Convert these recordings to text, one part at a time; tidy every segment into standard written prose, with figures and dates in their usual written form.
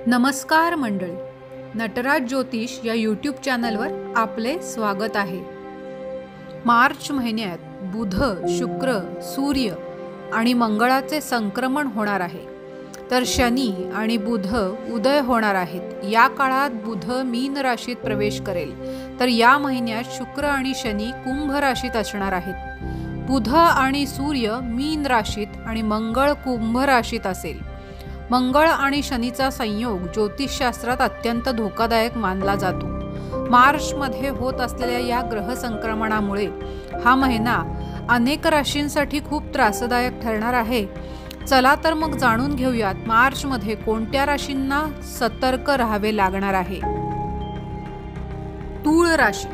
नमस्कार मंडळी, नटराज ज्योतिष या यूट्यूब चॅनलवर आपले स्वागत आहे। मार्च महिन्यात बुध, शुक्र, सूर्य आणि मंगळाचे संक्रमण होणार आहे, तर शनी आणि बुध उदय होणार आहेत। या काळात बुध मीन राशीत प्रवेश करेल, तर या महिन्यात शुक्र आणि शनी कुंभ राशीत असणार आहेत। बुध आणि सूर्य मीन राशीत आणि मंगळ कुंभ राशीत असेल। मंगळ आणि शनीचा संयोग ज्योतिषशास्त्रात अत्यंत धोकादायक मानला जातो। मार्च मध्ये होत असलेल्या या ग्रह संक्रमणामुळे हा महिना अनेक राशींसाठी खूप त्रासदायक ठरणार आहे। चला तर मग जाणून घेऊयात मार्च मध्ये कोणत्या राशींना सतर्क राहावे लागणार आहे। तूळ राशी।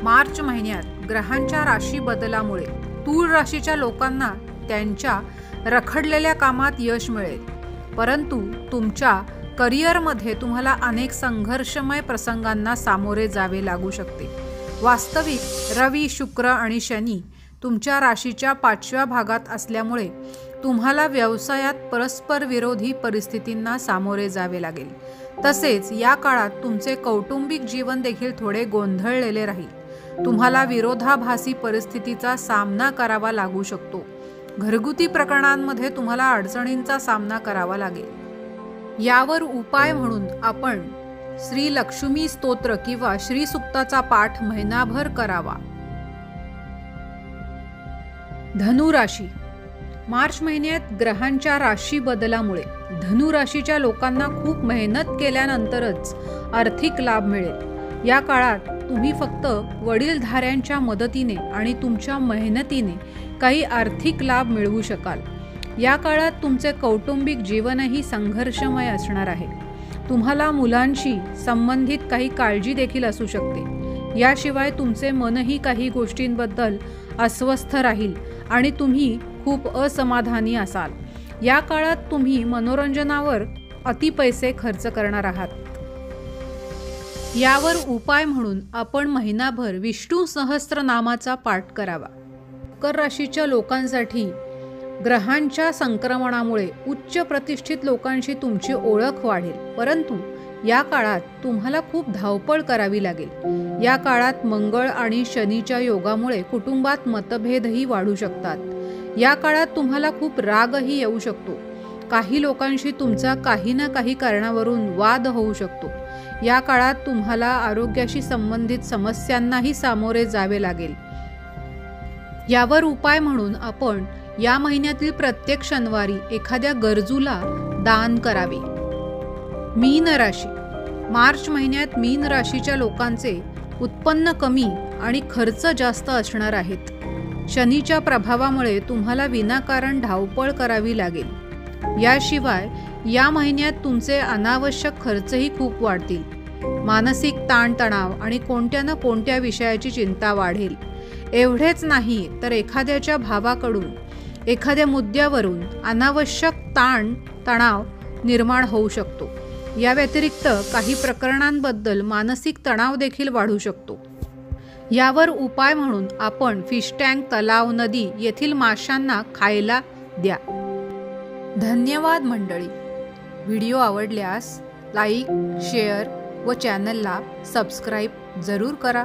मार्च महिन्यात ग्रहांच्या राशी बदलामुळे तूळ राशीच्या लोकांना त्यांच्या रखडलेल्या कामात यश मिळेल, परंतु तुमच्या करिअरमध्ये तुम्हाला अनेक संघर्षमय प्रसंगांना सामोरे जावे लागू शकते। वास्तविक रवी, शुक्र आणि शनी तुमच्या राशीच्या 5व्या भागात असल्यामुळे तुम्हाला व्यवसायात परस्पर विरोधी परिस्थितींना सामोरे जावे लागेल। तसेच या काळात तुमचे कौटुंबिक जीवन देखील थोडे गोंधळलेले राहील। तुम्हाला विरोधाभासी परिस्थितीचा सामना करावा लागू शकतो। घरगुती प्रकरणांमध्ये तुम्हाला अडचणींचा सामना करावा लागेल। यावर उपाय म्हणून आपण श्री लक्ष्मी स्तोत्र किंवा श्री सुक्ताचा पाठ महिनाभर करावा। धनु राशी। मार्च महिन्यात ग्रहांच्या राशी बदलामुळे धनु राशीच्या लोकांना खूप मेहनत केल्यानंतरच आर्थिक लाभ मिळेल। या काळात तुम्ही फक्त वडीलधाऱ्यांच्या मदतीने आणि तुमच्या मेहनतीने काही आर्थिक लाभ मिळवू शकाल। या काळात तुमचे कौटुंबिक जीवनही संघर्षमय असणार आहे। तुम्हाला मुलांशी संबंधित काही काळजी देखील असू शकते। याशिवाय तुमचे मनही काही गोष्टींबद्दल अस्वस्थ राहील आणि तुम्ही खूप असमाधानी असाल। या काळात तुम्ही मनोरंजनावर अति पैसे खर्च करणार आहात। यावर उपाय म्हणून आपण महिनाभर विष्णू सहस्त्रनामाचा पाठ करावा। मकर राशीच्या लोकांसाठी ग्रहांच्या संक्रमणामुळे उच्च प्रतिष्ठित लोकांशी तुमची ओळख वाढेल, परंतु या काळात तुम्हाला खूप धावपळ करावी लागेल। या काळात मंगळ आणि शनीच्या योगामुळे कुटुंबात मतभेदही वाढू शकतात। या काळात तुम्हाला खूप रागही येऊ शकतो। काही लोकांशी तुमचा काही ना काही कारणावरून वाद होऊ शकतो। या काळात तुम्हाला आरोग्याशी संबंधित समस्यांनाही सामोरे जावे लागेल। यावर उपाय म्हणून आपण या महिन्यातील प्रत्येक शनिवारी एखाद्या गरजूला दान करावे। मीन राशी। मार्च महिन्यात मीन राशीच्या लोकांचे उत्पन्न कमी आणि खर्च जास्त असणार आहेत। शनीच्या प्रभावामुळे तुम्हाला विनाकारण धावपळ करावी लागेल। याशिवाय या महिन्यात तुमचे अनावश्यक खर्चही खूप वाढतील। मानसिक ताणतणाव आणि कोणत्या ना कोणत्या विषयाची चिंता वाढेल। एवढेच नाही तर एखाद्याच्या भावाकडून एखाद्या मुद्द्यावरून अनावश्यक तणाव निर्माण होऊ शकतो। या व्यतिरिक्त काही प्रकरणांबद्दल मानसिक तणाव देखील वाढू शकतो। यावर उपाय म्हणून आपण फिश टँक, तलाव, नदी येथील माशांना खायला द्या। धन्यवाद मंडळी। व्हिडिओ आवडल्यास लाईक, शेअर व चॅनलला सबस्क्राईब जरूर करा।